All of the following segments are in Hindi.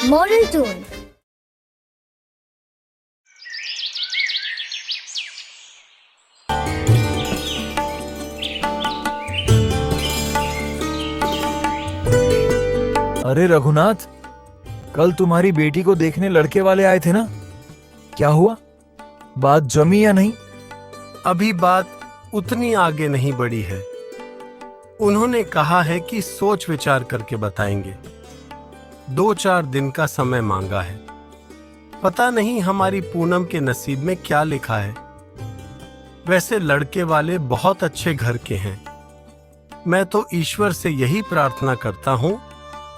Moral tone. अरे रघुनाथ, कल तुम्हारी बेटी को देखने लड़के वाले आए थे ना? क्या हुआ? बात जमी या नहीं? अभी बात उतनी आगे नहीं बढ़ी है। उन्होंने कहा है कि सोच विचार करके बताएंगे। 2-4 दिन का समय मांगा है। पता नहीं हमारी पूनम के नसीब में क्या लिखा है। वैसे लड़के वाले बहुत अच्छे घर के हैं। मैं तो ईश्वर से यही प्रार्थना करता हूं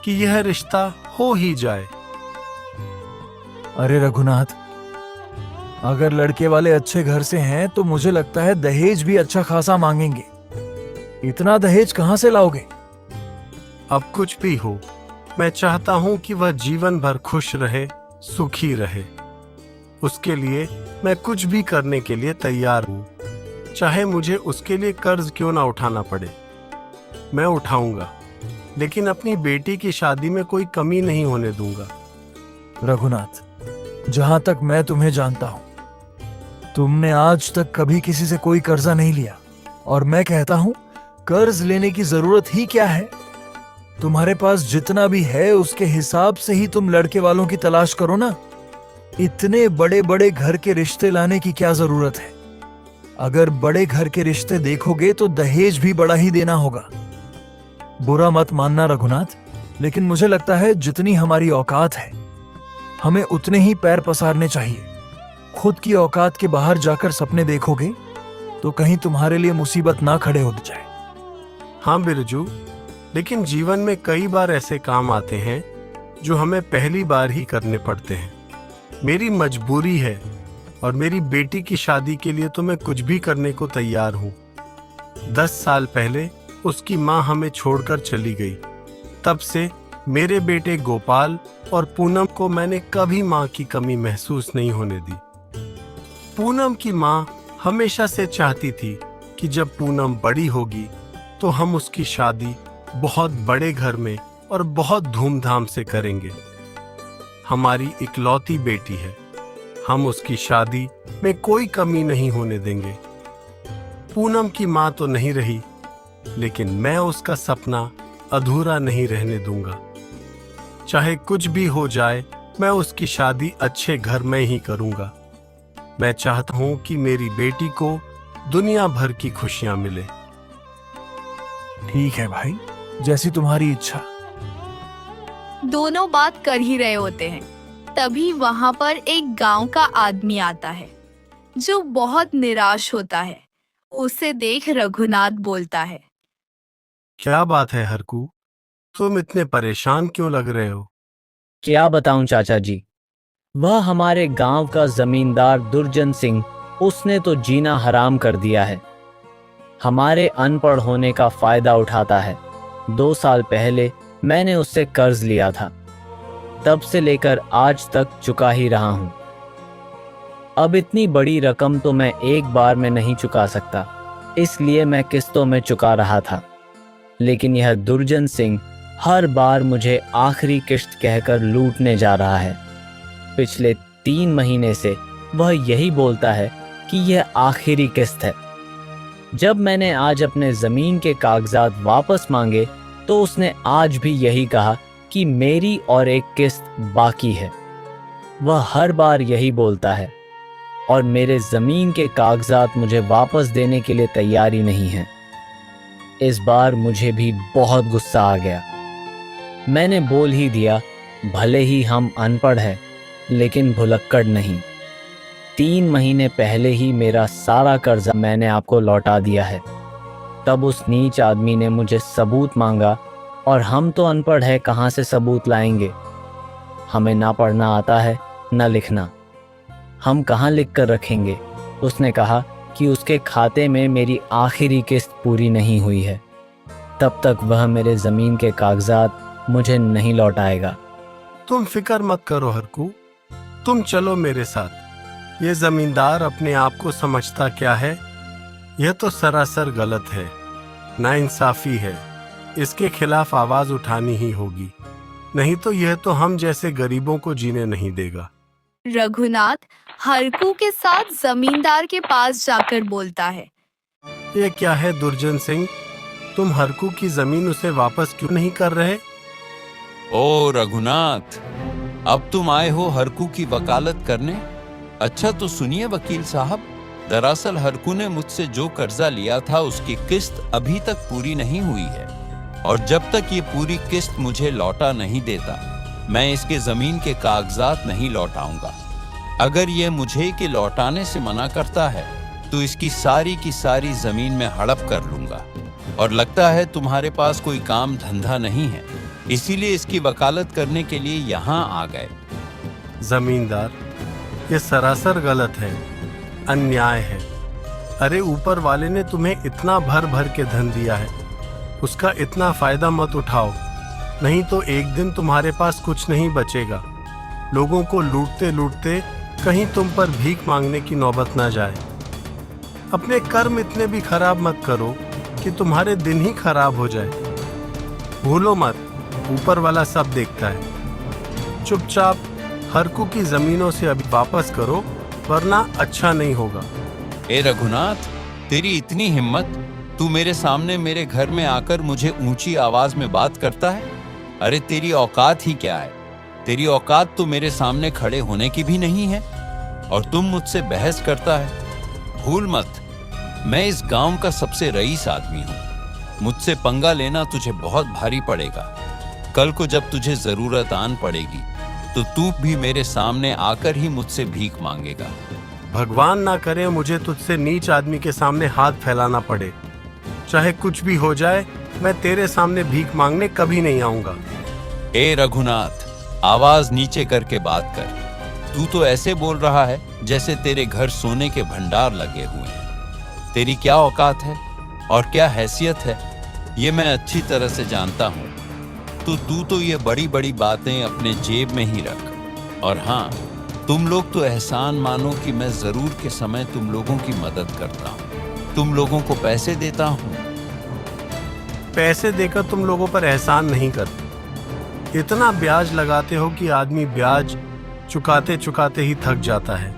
कि यह रिश्ता हो ही जाए। अरे रघुनाथ, अगर लड़के वाले अच्छे घर से हैं तो मुझे लगता है दहेज भी अच्छा खासा मांगेंगे। इतना दहेज कहां से लाओगे? अब कुछ भी हो, मैं चाहता हूं कि वह जीवन भर खुश रहे, सुखी रहे। उसके लिए मैं कुछ भी करने के लिए तैयार हूं, चाहे मुझे उसके लिए कर्ज क्यों ना उठाना पड़े। मैं उठाऊंगा, लेकिन अपनी बेटी की शादी में कोई कमी नहीं होने दूंगा। रघुनाथ, जहां तक मैं तुम्हें जानता हूं, तुमने आज तक कभी किसी से कोई कर्जा नहीं लिया। और मैं कहता हूं, कर्ज लेने की जरूरत ही क्या है? तुम्हारे पास जितना भी है उसके हिसाब से ही तुम लड़के वालों की तलाश करो ना। इतने बड़े बड़े घर के रिश्ते लाने की क्या जरूरत है? अगर बड़े घर के रिश्ते देखोगे तो दहेज भी बड़ा ही देना होगा। बुरा मत मानना रघुनाथ, लेकिन मुझे लगता है जितनी हमारी औकात है, हमें उतने ही पैर पसारने चाहिए। खुद की औकात के बाहर जाकर सपने देखोगे तो कहीं तुम्हारे लिए मुसीबत ना खड़े हो जाए। हाँ बिरजू, लेकिन जीवन में कई बार ऐसे काम आते हैं जो हमें पहली बार ही करने पड़ते हैं। मेरी मजबूरी है और मेरी बेटी की शादी के लिए तो मैं कुछ भी करने को तैयार हूँ। 10 साल पहले उसकी माँ हमें छोड़कर चली गई। तब से मेरे बेटे गोपाल और पूनम को मैंने कभी माँ की कमी महसूस नहीं होने दी। पूनम की माँ हमेशा से चाहती थी कि जब पूनम बड़ी होगी तो हम उसकी शादी बहुत बड़े घर में और बहुत धूमधाम से करेंगे। हमारी इकलौती बेटी है, हम उसकी शादी में कोई कमी नहीं होने देंगे। पूनम की माँ तो नहीं रही, लेकिन मैं उसका सपना अधूरा नहीं रहने दूंगा। चाहे कुछ भी हो जाए, मैं उसकी शादी अच्छे घर में ही करूंगा। मैं चाहता हूं कि मेरी बेटी को दुनिया भर की खुशियां मिले। ठीक है भाई, जैसी तुम्हारी इच्छा। दोनों बात कर ही रहे होते हैं, तभी वहां पर एक गांव का आदमी आता है जो बहुत निराश होता है। उसे देख रघुनाथ बोलता है, क्या बात है हरकू, तुम इतने परेशान क्यों लग रहे हो? क्या बताऊं चाचा जी, वह हमारे गांव का जमींदार दुर्जन सिंह, उसने तो जीना हराम कर दिया है। हमारे अनपढ़ होने का फायदा उठाता है। 2 साल पहले मैंने उससे कर्ज लिया था, तब से लेकर आज तक चुका ही रहा हूं। अब इतनी बड़ी रकम तो मैं एक बार में नहीं चुका सकता, इसलिए मैं किस्तों में चुका रहा था। लेकिन यह दुर्जन सिंह हर बार मुझे आखिरी किस्त कहकर लूटने जा रहा है। पिछले 3 महीने से वह यही बोलता है कि यह आखिरी किस्त है। जब मैंने आज अपने जमीन के कागजात वापस मांगे तो उसने आज भी यही कहा कि मेरी और एक किस्त बाकी है। वह हर बार यही बोलता है और मेरे जमीन के कागजात मुझे वापस देने के लिए तैयार ही नहीं है। इस बार मुझे भी बहुत गुस्सा आ गया। मैंने बोल ही दिया, भले ही हम अनपढ़ हैं लेकिन भुलक्कड़ नहीं। 3 महीने पहले ही मेरा सारा कर्जा मैंने आपको लौटा दिया है। तब उस नीच आदमी ने मुझे सबूत मांगा और हम तो अनपढ़ हैं, कहाँ से सबूत लाएंगे? हमें ना पढ़ना आता है ना लिखना, हम कहाँ लिख कर रखेंगे? उसने कहा कि उसके खाते में मेरी आखिरी किस्त पूरी नहीं हुई है, तब तक वह मेरे ज़मीन के कागजात मुझे नहीं लौटाएगा। तुम फिक्र मत करो हरकू, तुम चलो मेरे साथ। ये जमींदार अपने आप को समझता क्या है? यह तो सरासर गलत है, नाइंसाफी है। इसके खिलाफ आवाज उठानी ही होगी। नहीं तो यह तो हम जैसे गरीबों को जीने नहीं देगा। रघुनाथ हरकू के साथ जमींदार के पास जाकर बोलता है। ये क्या है दुर्जन सिंह, तुम हरकू की जमीन उसे वापस क्यों नहीं कर रहे? ओ रघुनाथ, अब तुम आए हो हरकू की वकालत करने? अच्छा तो सुनिए वकील साहब, दरअसल हरकू ने मुझसे जो कर्जा लिया था उसकी किस्त अभी तक पूरी नहीं हुई है, और जब तक ये पूरी किस्त मुझे लौटा नहीं देता मैं इसके जमीन के कागजात नहीं लौटाऊंगा। अगर ये मुझे के लौटाने से मना करता है तो इसकी सारी की सारी जमीन में हड़प कर लूंगा, और लगता है तुम्हारे पास कोई काम धंधा नहीं है, इसीलिए इसकी वकालत करने के लिए यहाँ आ गए। जमींदार, ये सरासर गलत है, अन्याय है। अरे ऊपर वाले ने तुम्हें इतना भर भर के धन दिया है, उसका इतना फायदा मत उठाओ, नहीं तो एक दिन तुम्हारे पास कुछ नहीं बचेगा। लोगों को लूटते लूटते कहीं तुम पर भीख मांगने की नौबत ना जाए। अपने कर्म इतने भी खराब मत करो कि तुम्हारे दिन ही खराब हो जाए। भूलो मत, ऊपर वाला सब देखता है। चुपचाप हरकू की जमीनों से अभी वापस करो, वरना अच्छा नहीं होगा। ए रघुनाथ, तेरी इतनी हिम्मत, तू मेरे सामने मेरे घर में आकर मुझे ऊंची आवाज में बात करता है? अरे तेरी औकात ही क्या है? तेरी औकात तो मेरे सामने खड़े होने की भी नहीं है, और तुम मुझसे बहस करता है। भूल मत, मैं इस गांव का सबसे रईस आदमी हूं। मुझसे पंगा लेना तुझे बहुत भारी पड़ेगा। कल को जब तुझे जरूरत आन पड़ेगी तो तू भी मेरे सामने आकर ही मुझसे भीख मांगेगा। भगवान ना करे मुझे तुझसे नीच आदमी के सामने हाथ फैलाना पड़े। चाहे कुछ भी हो जाए, मैं तेरे सामने भीख मांगने कभी नहीं आऊंगा। ए रघुनाथ, आवाज नीचे करके बात कर। तू तो ऐसे बोल रहा है जैसे तेरे घर सोने के भंडार लगे हुए हैं। तेरी क्या औकात है और क्या हैसियत है, ये मैं अच्छी तरह से जानता हूँ। तो तू तो ये बड़ी बड़ी बातें अपने जेब में ही रख। और हाँ, तुम लोग तो एहसान मानो कि मैं जरूर के समय तुम लोगों की मदद करता हूँ, तुम लोगों को पैसे देता हूँ। पैसे देकर तुम लोगों पर एहसान नहीं करते। इतना ब्याज लगाते हो कि आदमी ब्याज चुकाते चुकाते ही थक जाता है।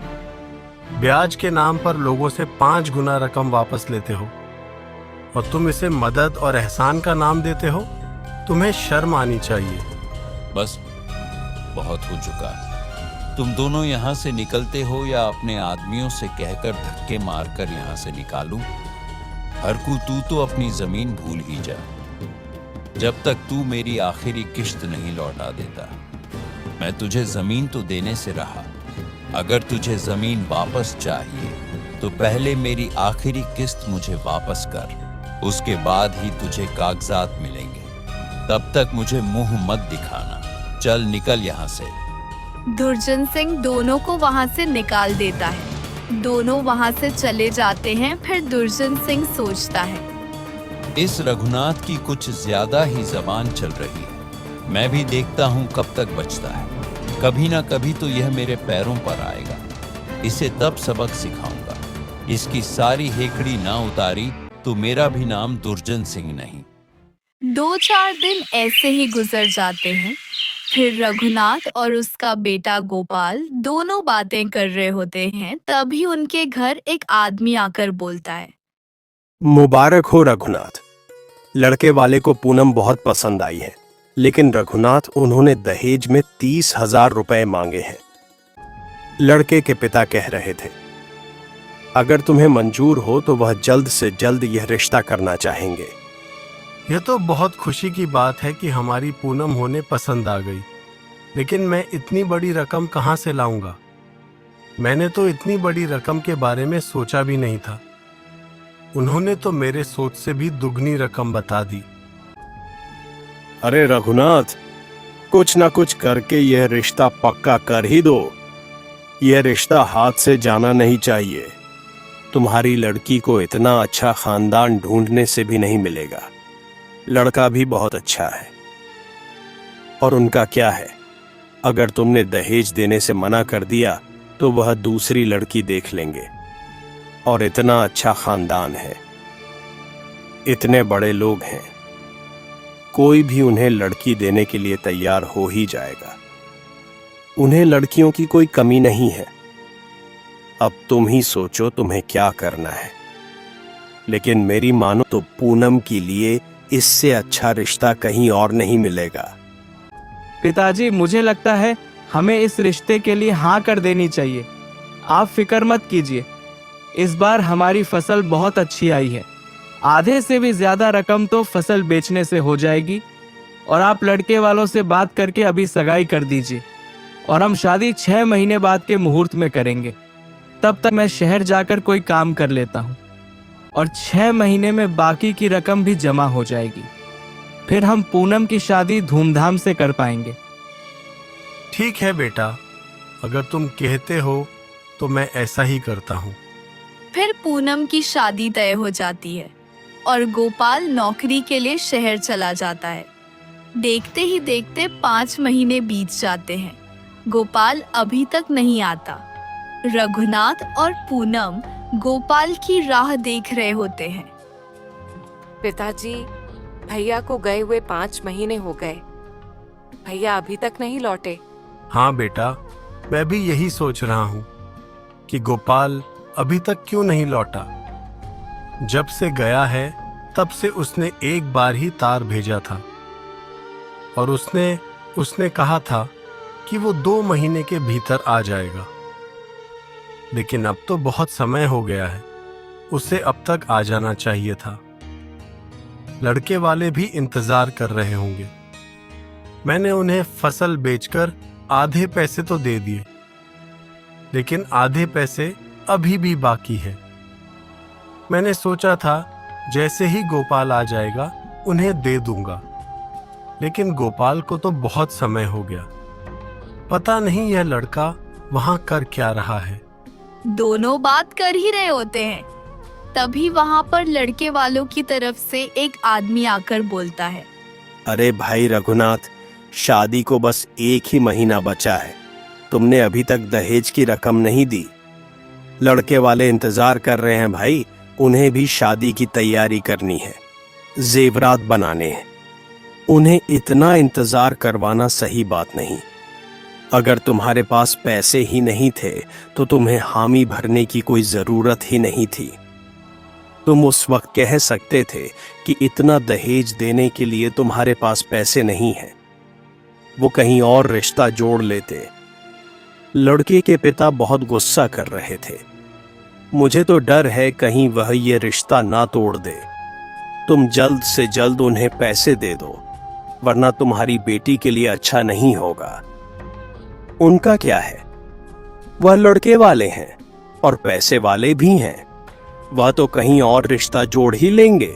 ब्याज के नाम पर लोगों से 5 गुना रकम वापस लेते हो, और तुम इसे मदद और एहसान का नाम देते हो। तुम्हें शर्म आनी चाहिए। बस बहुत हो चुका। तुम दोनों यहाँ से निकलते हो या अपने आदमियों से कहकर धक्के मारकर यहाँ से निकालूं? हरकू, तू तो अपनी जमीन भूल ही जा। जब तक तू मेरी आखिरी किश्त नहीं लौटा देता, मैं तुझे जमीन तो देने से रहा। अगर तुझे जमीन वापस चाहिए तो पहले मेरी आखिरी किस्त मुझे वापस कर, उसके बाद ही तुझे कागजात मिलेंगे। तब तक मुझे मुंह मत दिखाना। चल निकल यहाँ से। दुर्जन सिंह दोनों को वहाँ से निकाल देता है। दोनों वहाँ से चले जाते हैं। फिर दुर्जन सिंह सोचता है, इस रघुनाथ की कुछ ज्यादा ही जबान चल रही है। मैं भी देखता हूँ कब तक बचता है। कभी ना कभी तो यह मेरे पैरों पर आएगा। इसे तब सबक सिखाऊंगा। इसकी सारी हेकड़ी ना उतारी तो मेरा भी नाम दुर्जन सिंह नहीं। 2-4 दिन ऐसे ही गुजर जाते हैं। फिर रघुनाथ और उसका बेटा गोपाल दोनों बातें कर रहे होते हैं। तभी उनके घर एक आदमी आकर बोलता है, मुबारक हो रघुनाथ। लड़के वाले को पूनम बहुत पसंद आई है, लेकिन रघुनाथ उन्होंने दहेज में 30,000 रुपए मांगे हैं। लड़के के पिता कह रहे थे, अगर तुम्हें मंजूर हो तो वह जल्द से जल्द यह रिश्ता करना चाहेंगे। यह तो बहुत खुशी की बात है कि हमारी पूनम होने पसंद आ गई, लेकिन मैं इतनी बड़ी रकम कहाँ से लाऊंगा? मैंने तो इतनी बड़ी रकम के बारे में सोचा भी नहीं था। उन्होंने तो मेरे सोच से भी दुगनी रकम बता दी। अरे रघुनाथ, कुछ ना कुछ करके यह रिश्ता पक्का कर ही दो। यह रिश्ता हाथ से जाना नहीं चाहिए। तुम्हारी लड़की को इतना अच्छा खानदान ढूंढने से भी नहीं मिलेगा। लड़का भी बहुत अच्छा है। और उनका क्या है, अगर तुमने दहेज देने से मना कर दिया तो वह दूसरी लड़की देख लेंगे। और इतना अच्छा खानदान है, इतने बड़े लोग हैं, कोई भी उन्हें लड़की देने के लिए तैयार हो ही जाएगा। उन्हें लड़कियों की कोई कमी नहीं है। अब तुम ही सोचो तुम्हें क्या करना है। लेकिन मेरी मानो तो पूनम के लिए इससे अच्छा रिश्ता कहीं और नहीं मिलेगा। पिताजी, मुझे लगता है हमें इस रिश्ते के लिए हाँ कर देनी चाहिए। आप फिक्र मत कीजिए, इस बार हमारी फसल बहुत अच्छी आई है। आधे से भी ज्यादा रकम तो फसल बेचने से हो जाएगी। और आप लड़के वालों से बात करके अभी सगाई कर दीजिए और हम शादी 6 महीने बाद के मुहूर्त में करेंगे। तब तक मैं शहर जाकर कोई काम कर लेता हूँ और 6 महीने में बाकी की रकम भी जमा हो जाएगी। फिर हम पूनम की शादी धूमधाम से कर पाएंगे। ठीक है बेटा, अगर तुम कहते हो तो मैं ऐसा ही करता हूँ। फिर पूनम की शादी तय हो जाती है और गोपाल नौकरी के लिए शहर चला जाता है। देखते ही देखते 5 महीने बीत जाते हैं। गोपाल अभी तक नहीं आता। रघुनाथ और पूनम गोपाल की राह देख रहे होते हैं। पिताजी, भैया को गए हुए 5 महीने हो गए। भैया अभी तक नहीं लौटे। हाँ बेटा, मैं भी यही सोच रहा हूँ कि गोपाल अभी तक क्यों नहीं लौटा। जब से गया है तब से उसने एक बार ही तार भेजा था और उसने कहा था कि वो 2 महीने के भीतर आ जाएगा। लेकिन अब तो बहुत समय हो गया है, उसे अब तक आ जाना चाहिए था। लड़के वाले भी इंतजार कर रहे होंगे। मैंने उन्हें फसल बेचकर आधे पैसे तो दे दिए, लेकिन आधे पैसे अभी भी बाकी है। मैंने सोचा था जैसे ही गोपाल आ जाएगा उन्हें दे दूंगा, लेकिन गोपाल को तो बहुत समय हो गया। पता नहीं यह लड़का वहां कर क्या रहा है। दोनों बात कर ही रहे होते हैं, तभी वहां पर लड़के वालों की तरफ से एक आदमी आकर बोलता है। अरे भाई रघुनाथ, शादी को बस 1 ही महीना बचा है। तुमने अभी तक दहेज की रकम नहीं दी। लड़के वाले इंतजार कर रहे हैं भाई, उन्हें भी शादी की तैयारी करनी है, जेवरात बनाने हैं। उन्हें इतना इंतजार करवाना सही बात नहीं। अगर तुम्हारे पास पैसे ही नहीं थे तो तुम्हें हामी भरने की कोई जरूरत ही नहीं थी। तुम उस वक्त कह सकते थे कि इतना दहेज देने के लिए तुम्हारे पास पैसे नहीं हैं। वो कहीं और रिश्ता जोड़ लेते। लड़के के पिता बहुत गुस्सा कर रहे थे। मुझे तो डर है कहीं वह ये रिश्ता ना तोड़ दे। तुम जल्द से जल्द उन्हें पैसे दे दो, वरना तुम्हारी बेटी के लिए अच्छा नहीं होगा। उनका क्या है, वह लड़के वाले हैं और पैसे वाले भी हैं। वह तो कहीं और रिश्ता जोड़ ही लेंगे।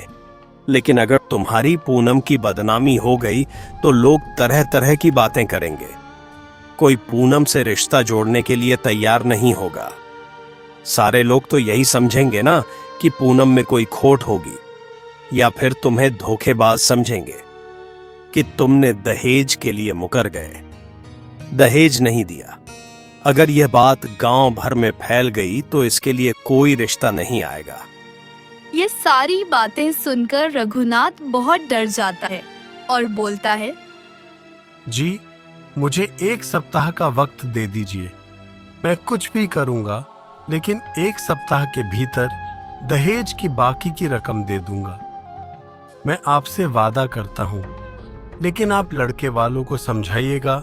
लेकिन अगर तुम्हारी पूनम की बदनामी हो गई तो लोग तरह तरह की बातें करेंगे। कोई पूनम से रिश्ता जोड़ने के लिए तैयार नहीं होगा। सारे लोग तो यही समझेंगे ना कि पूनम में कोई खोट होगी, या फिर तुम्हें धोखेबाज समझेंगे कि तुमने दहेज के लिए मुकर गए। दहेज नहीं दिया। अगर यह बात गांव भर में फैल गई तो इसके लिए कोई रिश्ता नहीं आएगा। ये सारी बातें सुनकर रघुनाथ बहुत डर जाता है और बोलता है। जी, मुझे 1 सप्ताह का वक्त दे दीजिए। मैं कुछ भी करूंगा, लेकिन 1 सप्ताह के भीतर दहेज की बाकी की रकम दे दूंगा। मैं आपसे वादा करता हूं, लेकिन आप लड़के वालों को समझाइएगा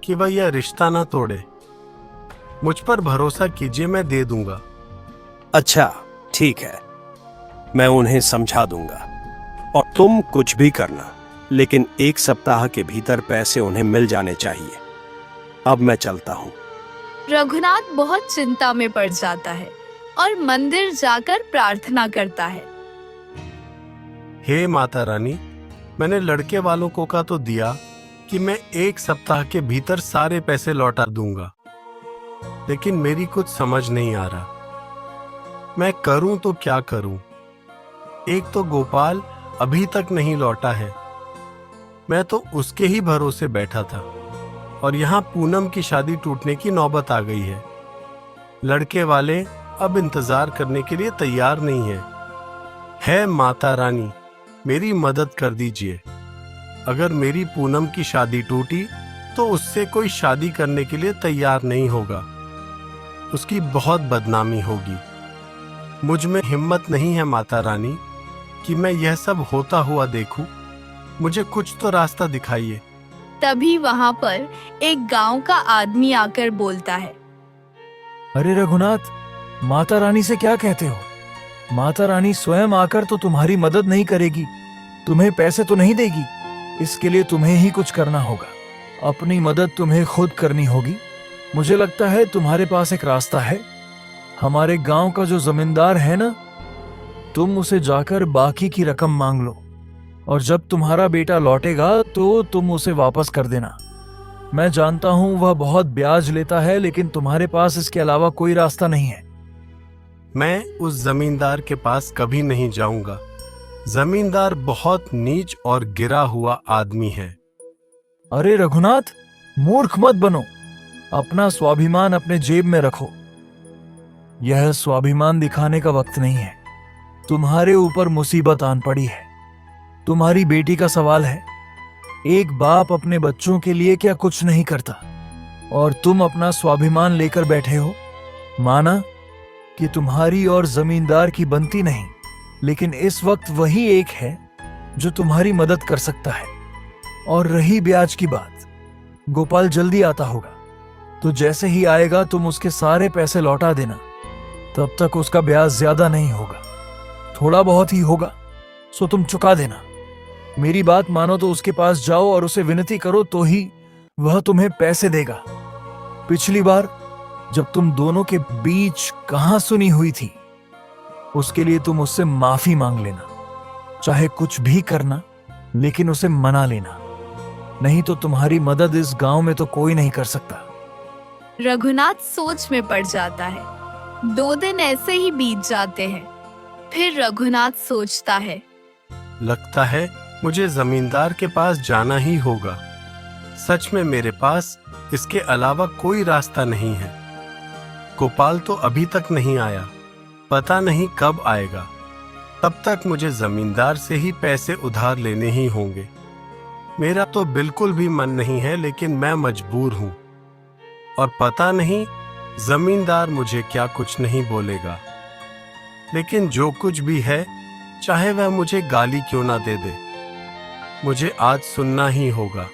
कि वह यह रिश्ता ना तोड़े। मुझ पर भरोसा कीजिए, मैं दे दूंगा। अच्छा ठीक है, मैं उन्हें समझा दूंगा और तुम कुछ भी करना, लेकिन 1 सप्ताह के भीतर पैसे उन्हें मिल जाने चाहिए। अब मैं चलता हूँ। रघुनाथ बहुत चिंता में पड़ जाता है और मंदिर जाकर प्रार्थना करता है। हे माता रानी, मैंने लड़के वालों को का तो दिया कि मैं 1 सप्ताह के भीतर सारे पैसे लौटा दूंगा, लेकिन मेरी कुछ समझ नहीं आ रहा। मैं करूं तो क्या करूं? एक तो गोपाल अभी तक नहीं लौटा है। मैं तो उसके ही भरोसे बैठा था और यहाँ पूनम की शादी टूटने की नौबत आ गई है। लड़के वाले अब इंतजार करने के लिए तैयार नहीं है। माता रानी, मेरी मदद कर दीजिए। अगर मेरी पूनम की शादी टूटी तो उससे कोई शादी करने के लिए तैयार नहीं होगा। उसकी बहुत बदनामी होगी। मुझ में हिम्मत नहीं है माता रानी कि मैं यह सब होता हुआ देखूं। मुझे कुछ तो रास्ता दिखाइए। तभी वहां पर एक गांव का आदमी आकर बोलता है। अरे रघुनाथ, माता रानी से क्या कहते हो? माता रानी स्वयं आकर तो तुम्हारी मदद नहीं करेगी, तुम्हें पैसे तो नहीं देगी। इसके लिए तुम्हें ही कुछ करना होगा। अपनी मदद तुम्हें खुद करनी होगी। मुझे लगता है तुम्हारे पास एक रास्ता है। हमारे गांव का जो जमींदार है ना, तुम उसे जाकर बाकी की रकम मांग लो, और जब तुम्हारा बेटा लौटेगा तो तुम उसे वापस कर देना। मैं जानता हूं वह बहुत ब्याज लेता है, लेकिन तुम्हारे पास इसके अलावा कोई रास्ता नहीं है। मैं उस जमींदार के पास कभी नहीं जाऊंगा। जमींदार बहुत नीच और गिरा हुआ आदमी है। अरे रघुनाथ, मूर्ख मत बनो। अपना स्वाभिमान अपने जेब में रखो। यह स्वाभिमान दिखाने का वक्त नहीं है। तुम्हारे ऊपर मुसीबत आन पड़ी है। तुम्हारी बेटी का सवाल है। एक बाप अपने बच्चों के लिए क्या कुछ नहीं करता, और तुम अपना स्वाभिमान लेकर बैठे हो। माना कि तुम्हारी और जमींदार की बनती नहीं, लेकिन इस वक्त वही एक है जो तुम्हारी मदद कर सकता है। और रही ब्याज की बात, गोपाल जल्दी आता होगा, तो जैसे ही आएगा तुम उसके सारे पैसे लौटा देना। तब तक उसका ब्याज ज्यादा नहीं होगा, थोड़ा बहुत ही होगा, सो तुम चुका देना। मेरी बात मानो तो उसके पास जाओ और उसे विनती करो, तो ही वह तुम्हें पैसे देगा। पिछली बार जब तुम दोनों के बीच कहां सुनी हुई थी, उसके लिए तुम उससे माफी मांग लेना। चाहे कुछ भी करना, लेकिन उसे मना लेना, नहीं तो तुम्हारी मदद इस गांव में तो कोई नहीं कर सकता। रघुनाथ सोच में पड़ जाता है। 2 दिन ऐसे ही बीत जाते हैं। फिर रघुनाथ सोचता है, लगता है मुझे जमींदार के पास जाना ही होगा। सच में मेरे पास इसके अलावा कोई रास्ता नहीं है। गोपाल तो अभी तक नहीं आया, पता नहीं कब आएगा। तब तक मुझे जमींदार से ही पैसे उधार लेने ही होंगे। मेरा तो बिल्कुल भी मन नहीं है, लेकिन मैं मजबूर हूं। और पता नहीं जमींदार मुझे क्या कुछ नहीं बोलेगा। लेकिन जो कुछ भी है, चाहे वह मुझे गाली क्यों ना दे दे, मुझे आज सुनना ही होगा।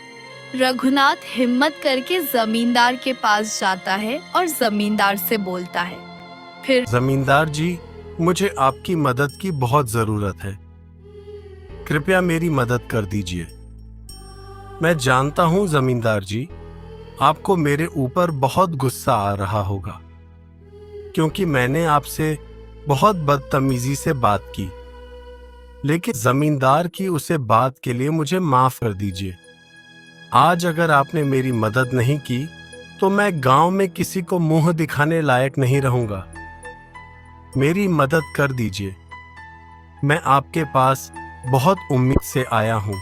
रघुनाथ हिम्मत करके जमींदार के पास जाता है और जमींदार से बोलता है। फिर जमींदार जी, मुझे आपकी मदद की बहुत जरूरत है। कृपया मेरी मदद कर दीजिए। मैं जानता हूं जमींदार जी, आपको मेरे ऊपर बहुत गुस्सा आ रहा होगा, क्योंकि मैंने आपसे बहुत बदतमीजी से बात की। लेकिन जमींदार की उसे बात के लिए मुझे माफ कर दीजिए। आज अगर आपने मेरी मदद नहीं की तो मैं गांव में किसी को मुंह दिखाने लायक नहीं रहूंगा। मेरी मदद कर दीजिए। मैं आपके पास बहुत उम्मीद से आया हूं।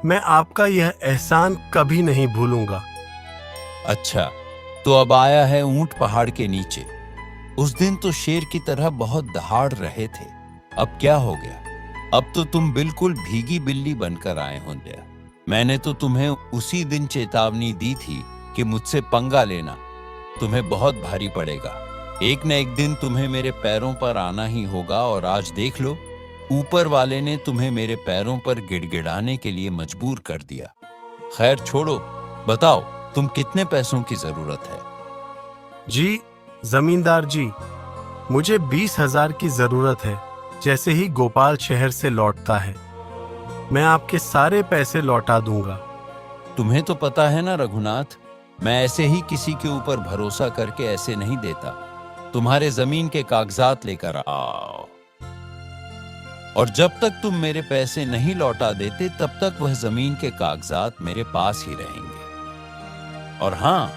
मैं आपका यह एहसान कभी नहीं भूलूंगा। अच्छा, तो अब आया है ऊंट पहाड़ के नीचे। उस दिन तो शेर की तरह बहुत दहाड़ रहे थे, अब क्या हो गया? अब तो तुम बिल्कुल भीगी बिल्ली बनकर आए होंगे। मैंने तो तुम्हें उसी दिन चेतावनी दी थी कि मुझसे पंगा लेना तुम्हें बहुत भारी पड़ेगा। एक न एक दिन तुम्हें मेरे पैरों पर आना ही होगा, और आज देख लो, ऊपर वाले ने तुम्हें मेरे पैरों पर गिड़गिड़ाने के लिए मजबूर कर दिया। खैर छोड़ो, बताओ तुम कितने पैसों की जरूरत है? जी जमींदार जी, मुझे 20,000 की जरूरत है। जैसे ही गोपाल शहर से लौटता है, मैं आपके सारे पैसे लौटा दूंगा। तुम्हें तो पता है ना रघुनाथ, मैं ऐसे ही किसी के ऊपर भरोसा करके ऐसे नहीं देता। तुम्हारे जमीन के कागजात लेकर आओ, और जब तक तुम मेरे पैसे नहीं लौटा देते तब तक वह जमीन के कागजात मेरे पास ही रहेंगे। और हाँ,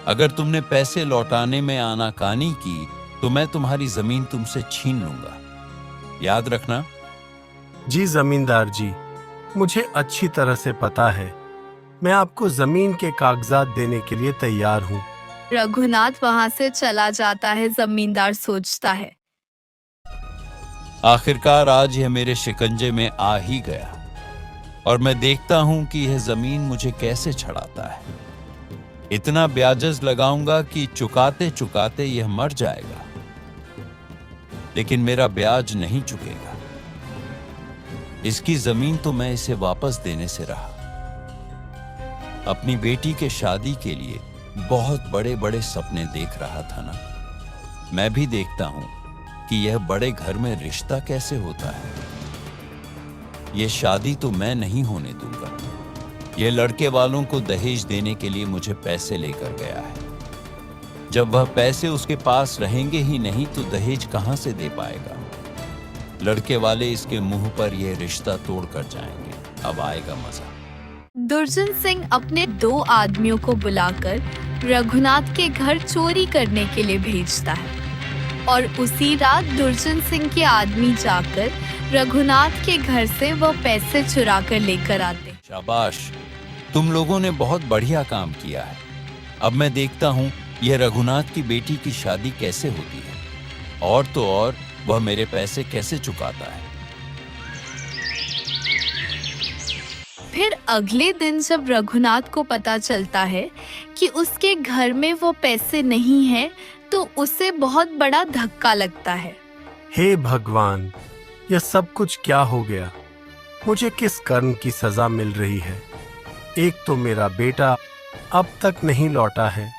अगर तुमने पैसे लौटाने में आनाकानी की तो मैं तुम्हारी जमीन तुमसे छीन लूंगा, याद रखना। जी जमींदार जी, मुझे अच्छी तरह से पता है। मैं आपको जमीन के कागजात देने के लिए तैयार हूँ। रघुनाथ वहां से चला जाता है। जमींदार सोचता है, आखिरकार आज यह मेरे शिकंजे में आ ही गया। और मैं देखता हूं कि यह जमीन मुझे कैसे छड़ाता है। इतना ब्याज लगाऊंगा कि चुकाते चुकाते यह मर जाएगा, लेकिन मेरा ब्याज नहीं चुकेगा। इसकी जमीन तो मैं इसे वापस देने से रहा। अपनी बेटी के शादी के लिए बहुत बड़े बड़े सपने देख रहा था ना। मैं भी देखता हूं कि यह बड़े घर में रिश्ता कैसे होता है। यह शादी तो मैं नहीं होने दूंगा। यह लड़के वालों को दहेज देने के लिए मुझे पैसे लेकर गया है। जब वह पैसे उसके पास रहेंगे ही नहीं तो दहेज कहां से दे पाएगा। लड़के वाले इसके मुंह पर यह रिश्ता तोड़ कर जाएंगे। अब आएगा मजा। दुर्जन सिंह अपने 2 आदमियों को बुलाकर रघुनाथ के घर चोरी करने के लिए भेजता है और उसी रात दुर्जन सिंह के आदमी जाकर रघुनाथ के घर से वह पैसे चुरा कर लेकर आते हैं। शाबाश, तुम लोगों ने बहुत बढ़िया काम किया है। अब मैं देखता हूं यह रघुनाथ की बेटी की शादी कैसे होती है, और तो और वह मेरे पैसे कैसे चुकाता है। फिर अगले दिन जब रघुनाथ को पता चलता है कि उसके घर में वो पैसे नहीं हैं, तो उसे बहुत बड़ा धक्का लगता है। हे भगवान, यह सब कुछ क्या हो गया? मुझे किस कर्म की सजा मिल रही है? एक तो मेरा बेटा अब तक नहीं लौटा है।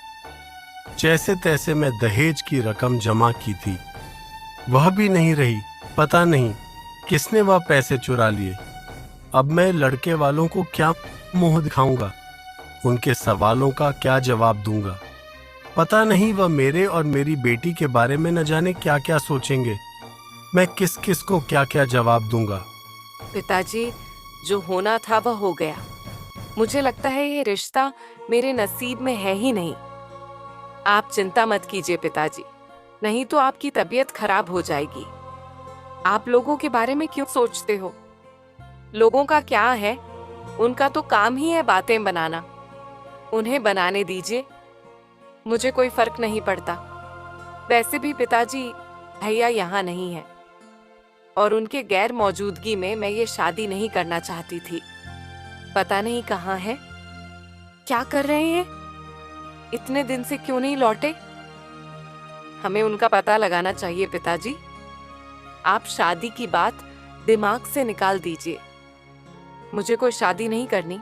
जैसे तैसे मैं दहेज की रकम जमा की थी, वह भी नहीं रही। पता नहीं किसने वह पैसे चुरा लिए। अब मैं लड़के वालों को क्या मुंह दिखाऊंगा? उनके सवालों का क्या जवाब दूंगा? पता नहीं वह मेरे और मेरी बेटी के बारे में न जाने क्या क्या सोचेंगे। मैं किस किस को क्या क्या जवाब दूंगा? पिताजी, जो होना था वह हो गया। मुझे लगता है ये रिश्ता मेरे नसीब में है ही नहीं। आप चिंता मत कीजिए पिताजी, नहीं तो आपकी तबीयत खराब हो जाएगी। आप लोगों के बारे में क्यों सोचते हो? लोगों का क्या है, उनका तो काम ही है बातें बनाना। उन्हें बनाने दीजिए, मुझे कोई फर्क नहीं पड़ता। वैसे भी पिताजी, भैया यहाँ नहीं है और उनके गैर मौजूदगी में मैं ये शादी नहीं करना चाहती थी। पता नहीं कहाँ है, क्या कर रहे हैं, इतने दिन से क्यों नहीं लौटे? हमें उनका पता लगाना चाहिए पिताजी। आप शादी की बात दिमाग से निकाल दीजिए। मुझे कोई शादी नहीं करनी।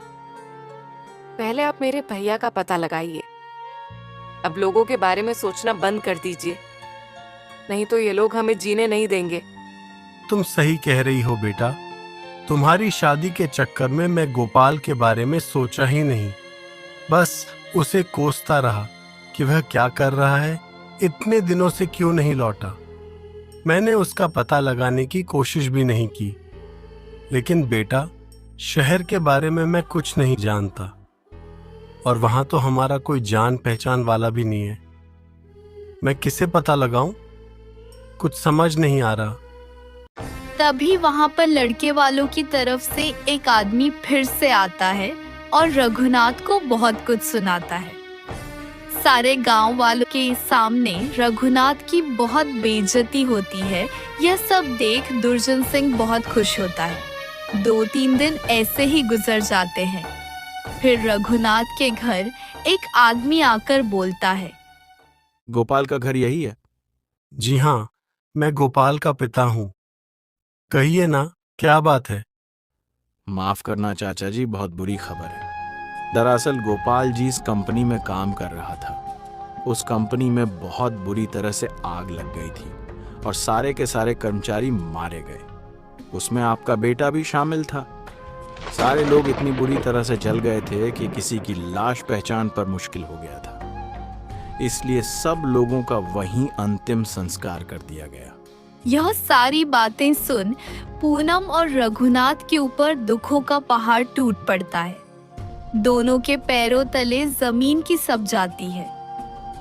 पहले आप मेरे भैया का पता लगाइए। अब लोगों के बारे में सोचना बंद कर दीजिए, नहीं तो ये लोग हमें जीने नहीं देंगे। तुम सही कह रही हो बेटा। तुम्हारी शादी के चक्कर में मैं गोपाल के बारे में सोचा ही नहीं। बस उसे कोसता रहा कि वह क्या कर रहा है, इतने दिनों से क्यों नहीं लौटा। मैंने उसका पता लगाने की कोशिश भी नहीं की। लेकिन बेटा, शहर के बारे में मैं कुछ नहीं जानता और वहां तो हमारा कोई जान पहचान वाला भी नहीं है। मैं किसे पता लगाऊं? कुछ समझ नहीं आ रहा। तभी वहां पर लड़के वालों की तरफ से एक आदमी फिर से आता है और रघुनाथ को बहुत कुछ सुनाता है। सारे गांव वालों के सामने रघुनाथ की बहुत बेइज्जती होती है। यह सब देख दुर्जन सिंह बहुत खुश होता है। 2-3 दिन ऐसे ही गुजर जाते हैं। फिर रघुनाथ के घर एक आदमी आकर बोलता है, गोपाल का घर यही है? जी हाँ, मैं गोपाल का पिता हूँ। कहिए ना, क्या बात है? माफ करना चाचा जी, बहुत बुरी खबर है। दरअसल गोपाल जी इस कंपनी में काम कर रहा था। उस कंपनी में बहुत बुरी तरह से आग लग गई थी और सारे के सारे कर्मचारी मारे गए। उसमें आपका बेटा भी शामिल था। सारे लोग इतनी बुरी तरह से जल गए थे कि किसी की लाश पहचान पर मुश्किल हो गया था। इसलिए सब लोगों का वहीं अंतिम संस्कार कर दिया गया। यह सारी बातें सुन पूनम और रघुनाथ के ऊपर दुखों का पहाड़ टूट पड़ता है। दोनों के पैरों तले जमीन की सप जाती है।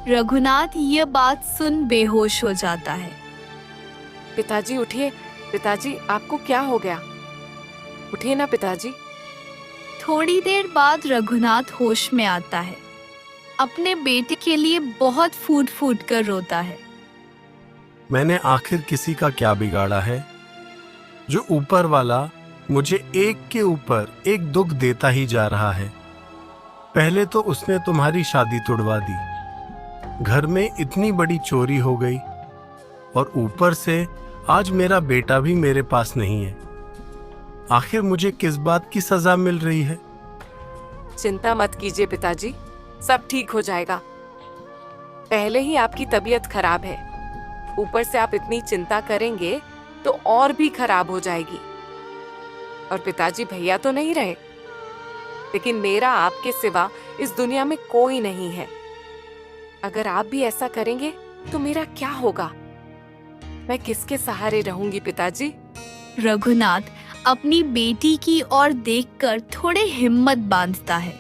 रघुनाथ यह बात सुन बेहोश हो जाता है। पिताजी उठिए, पिताजी आपको क्या हो गया? उठिए ना पिताजी। थोड़ी देर बाद रघुनाथ होश में आता है। अपने बेटे के लिए बहुत फूट फूट कर रोता है। मैंने आखिर किसी का क्या बिगाड़ा है जो ऊपर वाला मुझे एक के ऊपर एक दुख देता ही जा रहा है। पहले तो उसने तुम्हारी शादी तुड़वा दी, घर में इतनी बड़ी चोरी हो गई, और ऊपर से आज मेरा बेटा भी मेरे पास नहीं है। आखिर मुझे किस बात की सजा मिल रही है? चिंता मत कीजिए पिताजी, सब ठीक हो जाएगा। पहले ही आपकी तबीयत खराब है, ऊपर से आप इतनी चिंता करेंगे तो और भी खराब हो जाएगी। और पिताजी भैया तो नहीं रहे, लेकिन मेरा आपके सिवा इस दुनिया में कोई नहीं है। अगर आप भी ऐसा करेंगे तो मेरा क्या होगा? मैं किसके सहारे रहूंगी पिताजी? रघुनाथ अपनी बेटी की ओर देखकर थोड़े हिम्मत बांधता है।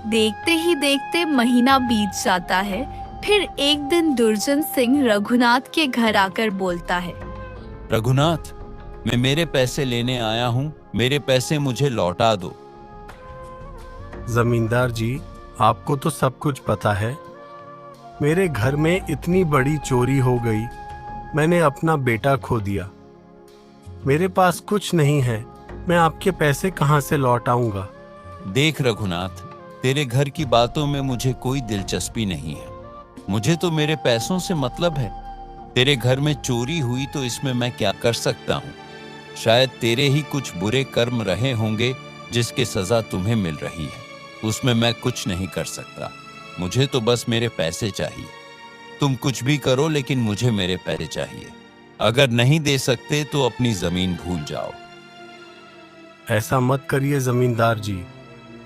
देखते ही देखते महीना बीत जाता है। फिर एक दिन दुर्जन सिंह रघुनाथ के घर आकर बोलता है, रघुनाथ, मैं मेरे पैसे लेने आया हूँ, मेरे पैसे मुझे लौटा दो। जमींदार जी, आपको तो सब कुछ पता है। मेरे घर में इतनी बड़ी चोरी हो गई, मैंने अपना बेटा खो दिया। मेरे पास कुछ नहीं है, मैं आपके पैसे कहाँ से लौटाऊंगा? देख रघुनाथ, तेरे घर की बातों में मुझे कोई दिलचस्पी नहीं है। मुझे तो मेरे पैसों से मतलब है। तेरे घर में चोरी हुई तो इसमें मैं क्या कर सकता हूँ? शायद तेरे ही कुछ बुरे कर्म रहे होंगे जिसकी सजा तुम्हें मिल रही है, उसमें मैं कुछ नहीं कर सकता। मुझे तो बस मेरे पैसे चाहिए। तुम कुछ भी करो, लेकिन मुझे मेरे पैसे चाहिए। अगर नहीं दे सकते तो अपनी जमीन भूल जाओ। ऐसा मत करिए जमींदार जी,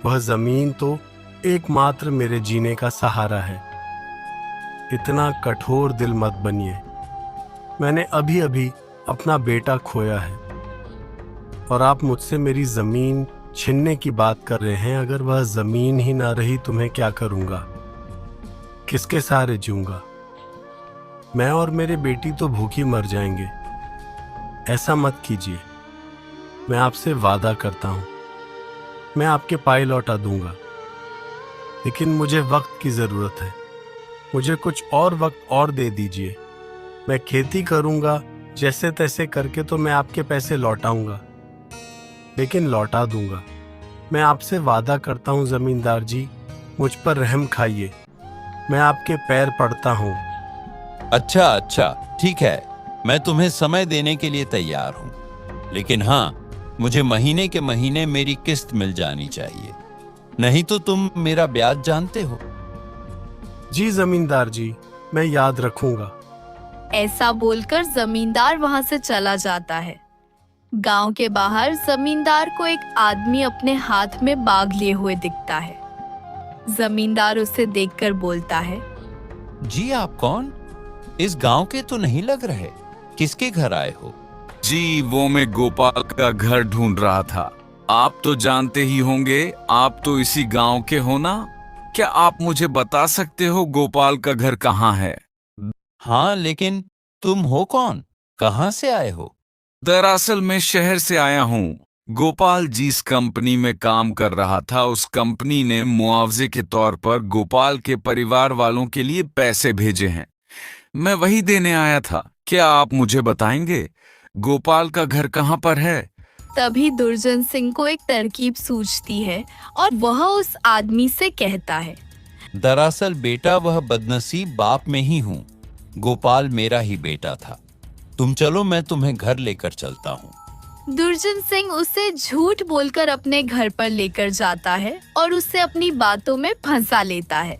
वह जमीन तो एकमात्र मेरे जीने का सहारा है। इतना कठोर दिल मत बनिए। मैंने अभी अभी अपना बेटा खोया है और आप मुझसे मेरी जमीन छीनने की बात कर रहे हैं। अगर वह जमीन ही ना रही तो मैं क्या करूंगा? किसके सहारे जीऊंगा? मैं और मेरे बेटी तो भूखी मर जाएंगे। ऐसा मत कीजिए। मैं आपसे वादा करता हूं, मैं आपके पाए लौटा दूंगा, लेकिन मुझे वक्त की जरूरत है। मुझे कुछ और वक्त और दे दीजिए। मैं खेती करूंगा, जैसे तैसे करके तो मैं आपके पैसे लौटाऊंगा, लेकिन लौटा दूंगा। मैं आपसे वादा करता हूं जमींदार जी, मुझ पर रहम खाइए। मैं आपके पैर पड़ता हूं। अच्छा अच्छा, ठीक है, मैं तुम्हें समय देने के लिए तैयार हूँ, लेकिन हाँ, मुझे महीने के महीने मेरी किस्त मिल जानी चाहिए, नहीं तो तुम मेरा ब्याज जानते हो। जी जमींदार जी, मैं याद रखूंगा। ऐसा बोलकर जमींदार वहां से चला जाता है। गांव के बाहर जमींदार को एक आदमी अपने हाथ में बाग लिए हुए दिखता है। जमींदार उसे देखकर बोलता है, जी आप कौन? इस गांव के तो नहीं लग रहे। किसके घर आए हो? जी, वो मैं गोपाल का घर ढूंढ रहा था। आप तो जानते ही होंगे, आप तो इसी गांव के हो ना? क्या आप मुझे बता सकते हो गोपाल का घर कहाँ है? हाँ, लेकिन तुम हो कौन? कहाँ से आए हो? दरअसल मैं शहर से आया हूँ। गोपाल जिस कंपनी में काम कर रहा था, उस कंपनी ने मुआवजे के तौर पर गोपाल के परिवार वालों के लिए पैसे भेजे हैं। मैं वही देने आया था। क्या आप मुझे बताएंगे गोपाल का घर कहाँ पर है? तभी दुर्जन सिंह को एक तरकीब सूझती है और वह उस आदमी से कहता है, दरअसल बेटा, वह बदनसीब बाप में ही हूँ। गोपाल मेरा ही बेटा था। तुम चलो, मैं तुम्हें घर लेकर चलता हूँ। दुर्जन सिंह उसे झूठ बोलकर अपने घर पर लेकर जाता है और उसे अपनी बातों में फंसा लेता है।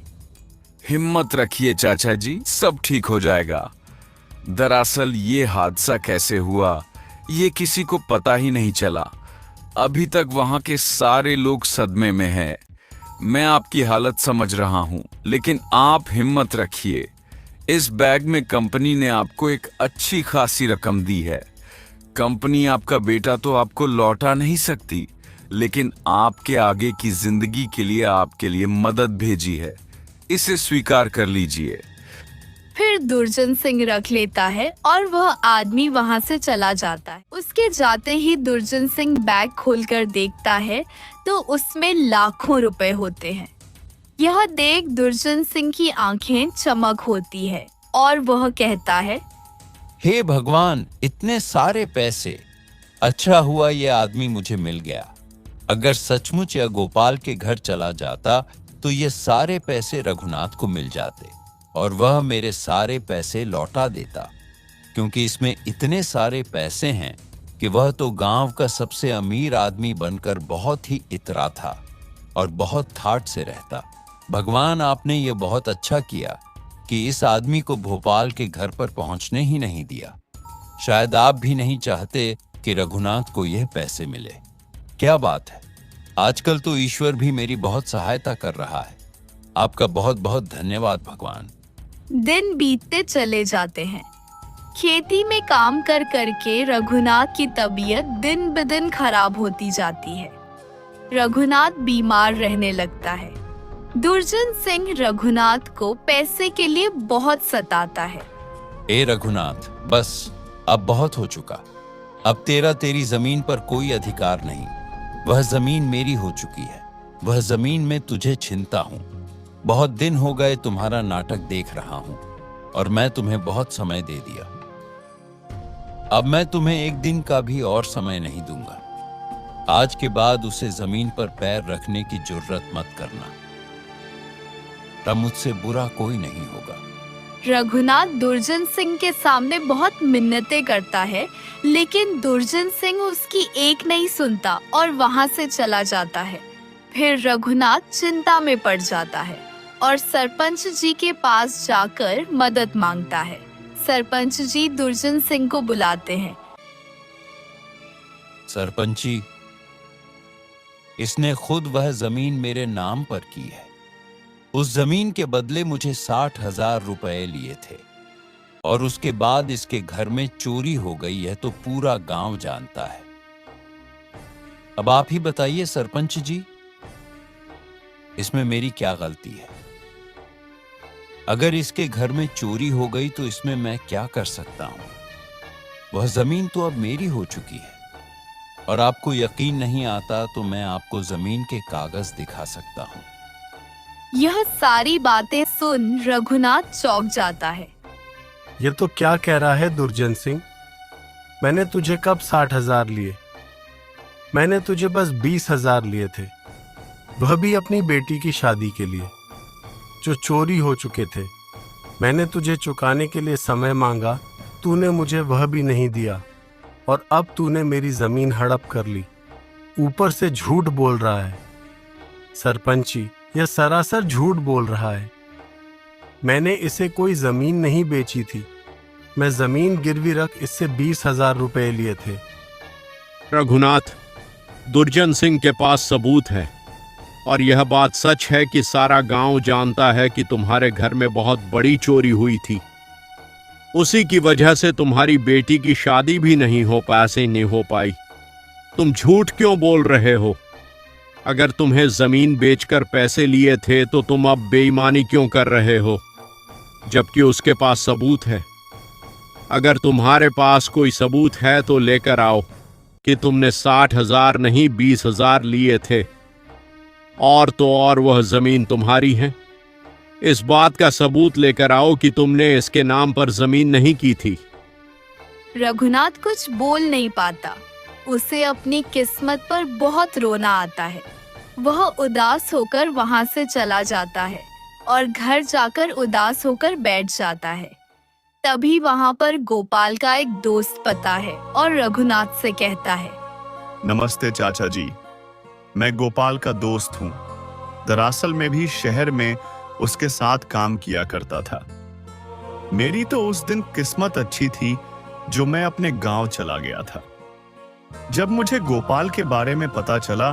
हिम्मत रखिए चाचा जी, सब ठीक हो जाएगा। दरअसल ये हादसा कैसे हुआ, ये किसी को पता ही नहीं चला। अभी तक वहां के सारे लोग सदमे में हैं। मैं आपकी हालत समझ रहा हूं, लेकिन आप हिम्मत रखिए। इस बैग में कंपनी ने आपको एक अच्छी खासी रकम दी है। कंपनी आपका बेटा तो आपको लौटा नहीं सकती, लेकिन आपके आगे की जिंदगी के लिए आपके लिए मदद भेजी है। इसे स्वीकार कर लीजिए। फिर दुर्जन सिंह रख लेता है और वह आदमी वहां से चला जाता है। उसके जाते ही दुर्जन सिंह बैग खोलकर देखता है तो उसमें लाखों रुपए होते हैं। यह देख दुर्जन सिंह की आंखें चमक होती है और वह कहता है, हे भगवान, इतने सारे पैसे! अच्छा हुआ ये आदमी मुझे मिल गया। अगर सचमुच यह गोपाल के घर चला जाता तो ये सारे पैसे रघुनाथ को मिल जाते और वह मेरे सारे पैसे लौटा देता, क्योंकि इसमें इतने सारे पैसे हैं कि वह तो गांव का सबसे अमीर आदमी बनकर बहुत ही इतरा था और बहुत ठाठ से रहता। भगवान, आपने ये बहुत अच्छा किया कि इस आदमी को भोपाल के घर पर पहुंचने ही नहीं दिया। शायद आप भी नहीं चाहते कि रघुनाथ को यह पैसे मिले। क्या बात है, आजकल तो ईश्वर भी मेरी बहुत सहायता कर रहा है। आपका बहुत बहुत धन्यवाद भगवान। दिन बीतते चले जाते हैं। खेती में काम कर करके रघुनाथ की तबीयत दिन ब दिन खराब होती जाती है। रघुनाथ बीमार रहने लगता है। दुर्जन सिंह रघुनाथ को पैसे के लिए बहुत सताता है। ए रघुनाथ, बस अब बहुत हो चुका। अब तेरी जमीन पर कोई अधिकार नहीं। वह जमीन मेरी हो चुकी है। वह जमीन में तुझे छीनता हूँ। बहुत दिन हो गए तुम्हारा नाटक देख रहा हूँ और मैं तुम्हें बहुत समय दे दिया। अब मैं तुम्हें एक दिन का भी और समय नहीं दूंगा। आज के बाद उसे जमीन पर पैर रखने की जुर्रत मत करना। तब मुझसे बुरा कोई नहीं होगा। रघुनाथ दुर्जन सिंह के सामने बहुत मिन्नतें करता है, लेकिन दुर्जन सिंह उसकी एक नहीं सुनता और वहां से चला जाता है। फिर रघुनाथ चिंता में पड़ जाता है और सरपंच जी के पास जाकर मदद मांगता है। सरपंच जी दुर्जन सिंह को बुलाते हैं। सरपंच जी, इसने खुद वह जमीन मेरे नाम पर की है। उस जमीन के बदले मुझे 60,000 रुपए लिए थे और उसके बाद इसके घर में चोरी हो गई है तो पूरा गांव जानता है। अब आप ही बताइए सरपंच जी, इसमें मेरी क्या गलती है? अगर इसके घर में चोरी हो गई तो इसमें मैं क्या कर सकता हूं? वह जमीन तो अब मेरी हो चुकी है और आपको यकीन नहीं आता तो मैं आपको जमीन के कागज दिखा सकता हूं। यह सारी बातें सुन रघुनाथ चौंक जाता है। ये तो क्या कह रहा है दुर्जन सिंह? मैंने तुझे कब 60,000 लिए? मैंने तुझे बस 20,000 लिए थे, वह भी अपनी बेटी की शादी के लिए, जो चोरी हो चुके थे। मैंने तुझे चुकाने के लिए समय मांगा, तूने मुझे वह भी नहीं दिया और अब तूने मेरी जमीन हड़प कर ली। ऊपर से झूठ बोल रहा है। सरपंची, यह सरासर झूठ बोल रहा है। मैंने इसे कोई जमीन नहीं बेची थी। मैं जमीन गिरवी रख इससे 20,000 रुपए लिए थे। रघुनाथ, दुर्जन सिंह के पास सबूत है और यह बात सच है कि सारा गांव जानता है कि तुम्हारे घर में बहुत बड़ी चोरी हुई थी। उसी की वजह से तुम्हारी बेटी की शादी भी नहीं हो पाई। तुम झूठ क्यों बोल रहे हो? अगर तुम्हें जमीन बेचकर पैसे लिए थे तो तुम अब बेईमानी क्यों कर रहे हो, जबकि उसके पास सबूत है? अगर तुम्हारे पास कोई सबूत है तो लेकर आओ कि तुमने 60,000 नहीं 20,000 लिए थे, और तो और वह जमीन तुम्हारी है। इस बात का सबूत लेकर आओ कि तुमने इसके नाम पर जमीन नहीं की थी। रघुनाथ कुछ बोल नहीं पाता। उसे अपनी किस्मत पर बहुत रोना आता है। वह उदास होकर वहां से चला जाता है और घर जाकर उदास होकर बैठ जाता है। तभी वहां पर गोपाल का एक दोस्त पता है और रघुनाथ से कहता है, नमस्ते चाचा जी, मैं गोपाल का दोस्त हूँ। दरअसल मैं भी शहर में उसके साथ काम किया करता था। मेरी तो उस दिन किस्मत अच्छी थी जो मैं अपने गांव चला गया था। जब मुझे गोपाल के बारे में पता चला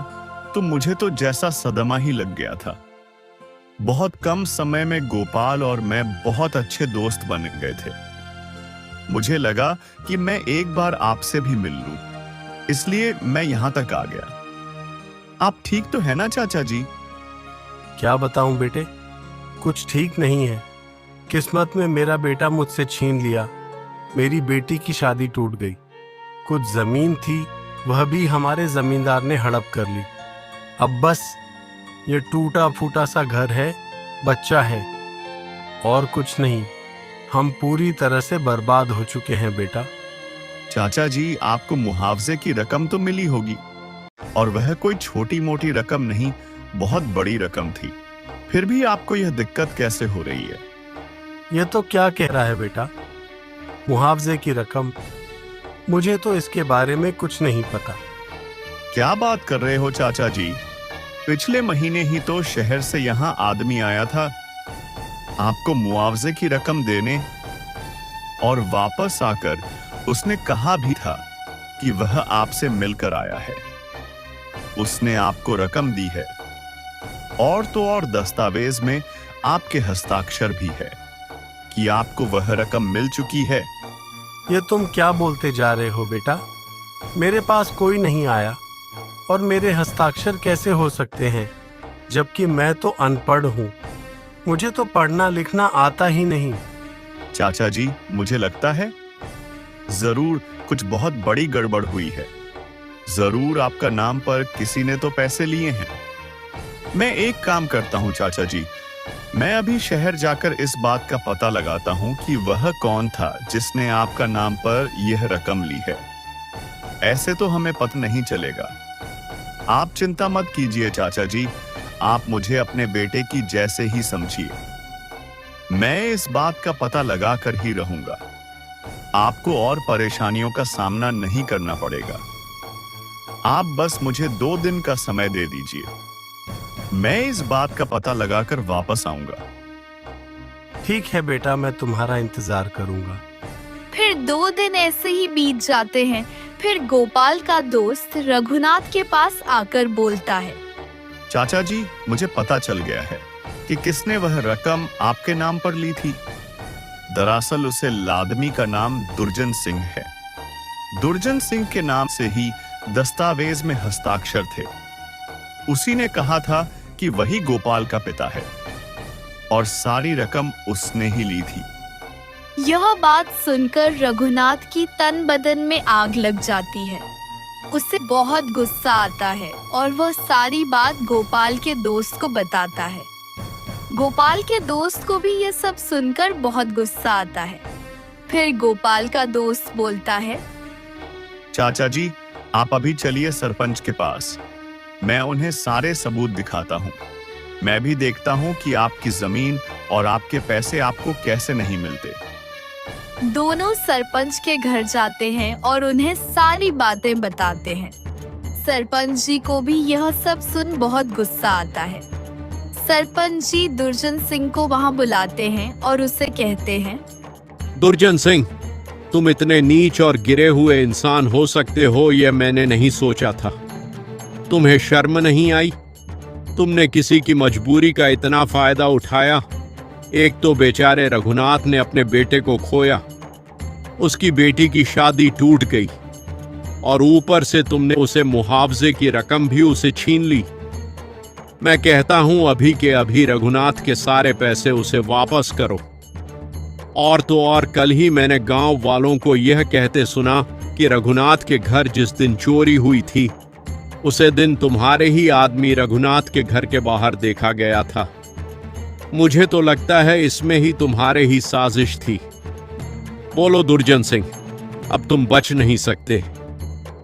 तो मुझे तो जैसा सदमा ही लग गया था। बहुत कम समय में गोपाल और मैं बहुत अच्छे दोस्त बन गए थे। मुझे लगा कि मैं एक बार आपसे भी मिल लूं, इसलिए मैं यहां तक आ गया। आप ठीक तो है ना चाचा जी? क्या बताऊं बेटे, कुछ ठीक नहीं है। किस्मत में मेरा बेटा मुझसे छीन लिया। मेरी बेटी की शादी टूट गई। कुछ जमीन थी, वह भी हमारे जमींदार ने हड़प कर ली। अब बस ये टूटा फूटा सा घर है, बच्चा है, और कुछ नहीं। हम पूरी तरह से बर्बाद हो चुके हैं बेटा। चाचा जी, आपको मुआवजे की रकम तो मिली होगी, और वह कोई छोटी मोटी रकम नहीं, बहुत बड़ी रकम थी। फिर भी आपको यह दिक्कत कैसे हो रही है? ये तो क्या कह रहा है बेटा, मुआवजे की रकम? मुझे तो इसके बारे में कुछ नहीं पता। क्या बात कर रहे हो चाचा जी? पिछले महीने ही तो शहर से यहाँ आदमी आया था आपको मुआवजे की रकम देने, और वापस आकर उसने कहा भी था कि वह आपसे मिलकर आया है। उसने आपको रकम दी है, और तो और दस्तावेज में आपके हस्ताक्षर भी है कि आपको वह रकम मिल चुकी है। ये तुम क्या बोलते जा रहे हो बेटा? मेरे पास कोई नहीं आया, और मेरे हस्ताक्षर कैसे हो सकते हैं, जबकि मैं तो अनपढ़ हूँ। मुझे तो पढ़ना लिखना आता ही नहीं। चाचा जी, मुझे लगता है जरूर कुछ बहुत बड़ी गड़बड़ हुई है। जरूर आपका नाम पर किसी ने तो पैसे लिए हैं। मैं एक काम करता हूँ चाचा जी, मैं अभी शहर जाकर इस बात का पता लगाता हूँ कि वह कौन था जिसने आपका नाम पर यह रकम ली है। ऐसे तो हमें पता नहीं चलेगा। आप चिंता मत कीजिए चाचा जी, आप मुझे अपने बेटे की जैसे ही समझिए। मैं इस बात का पता लगा कर ही रहूंगा। आपको और परेशानियों का सामना नहीं करना पड़ेगा। आप बस मुझे 2 दिन का समय दे दीजिए। मैं इस बात का पता लगाकर वापस आऊंगा। ठीक है बेटा, मैं तुम्हारा इंतजार करूंगा। फिर 2 दिन ऐसे ही बीत जाते हैं। फिर गोपाल का दोस्त रघुनाथ के पास आकर बोलता है, चाचा जी, मुझे पता चल गया है कि किसने वह रकम आपके नाम पर ली थी। दरअसल उसे लादमी का नाम दुर्जन सिंह है। दुर्जन सिंह के नाम से ही दस्तावेज में हस्ताक्षर थे। उसी ने कहा था कि वही गोपाल का पिता है, और सारी रकम उसने ही ली थी। यह बात सुनकर रघुनाथ की तन बदन में आग लग जाती है। उसे बहुत गुस्सा आता है और वह सारी बात गोपाल के दोस्त को बताता है। गोपाल के दोस्त को भी यह सब सुनकर बहुत गुस्सा आता है। फिर गोपाल का दोस्त बोलता है, चाचा जी, आप अभी चलिए सरपंच के पास। मैं उन्हें सारे सबूत दिखाता हूँ। मैं भी देखता हूँ कि आपकी जमीन और आपके पैसे आपको कैसे नहीं मिलते। दोनों सरपंच के घर जाते हैं और उन्हें सारी बातें बताते हैं। सरपंच जी को भी यह सब सुन बहुत गुस्सा आता है। सरपंच जी दुर्जन सिंह को वहां बुलाते हैं और उसे कहते हैं, दुर्जन सिंह, तुम इतने नीच और गिरे हुए इंसान हो सकते हो, यह मैंने नहीं सोचा था। तुम्हें शर्म नहीं आई? तुमने किसी की मजबूरी का इतना फायदा उठाया। एक तो बेचारे रघुनाथ ने अपने बेटे को खोया, उसकी बेटी की शादी टूट गई, और ऊपर से तुमने उसे मुआवजे की रकम भी उसे छीन ली। मैं कहता हूं अभी के अभी रघुनाथ के सारे पैसे उसे वापस करो। और तो और कल ही मैंने गांव वालों को यह कहते सुना कि रघुनाथ के घर जिस दिन चोरी हुई थी, उसे दिन तुम्हारे ही आदमी रघुनाथ के घर के बाहर देखा गया था। मुझे तो लगता है इसमें ही तुम्हारे ही साजिश थी। बोलो दुर्जन सिंह, अब तुम बच नहीं सकते।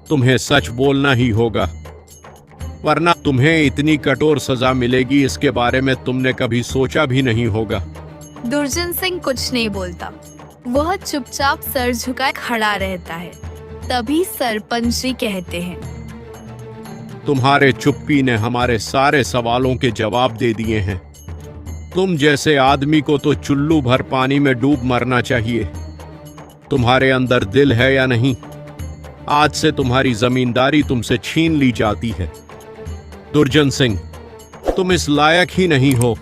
तुम्हें सच बोलना ही होगा, वरना तुम्हें इतनी कठोर सजा मिलेगी, इसके बारे में तुमने कभी सोचा भी नहीं होगा। दुर्जन सिंह कुछ नहीं बोलता। वह चुपचाप सर झुकाए खड़ा रहता है। तभी सरपंच जी कहते हैं, तुम्हारे चुप्पी ने हमारे सारे सवालों के जवाब दे दिए हैं। तुम जैसे आदमी को तो चुल्लू भर पानी में डूब मरना चाहिए। तुम्हारे अंदर दिल है या नहीं? आज से तुम्हारी जमींदारी तुमसे छीन ली जाती है। दुर्जन सिंह, तुम इस लायक ही नहीं हो।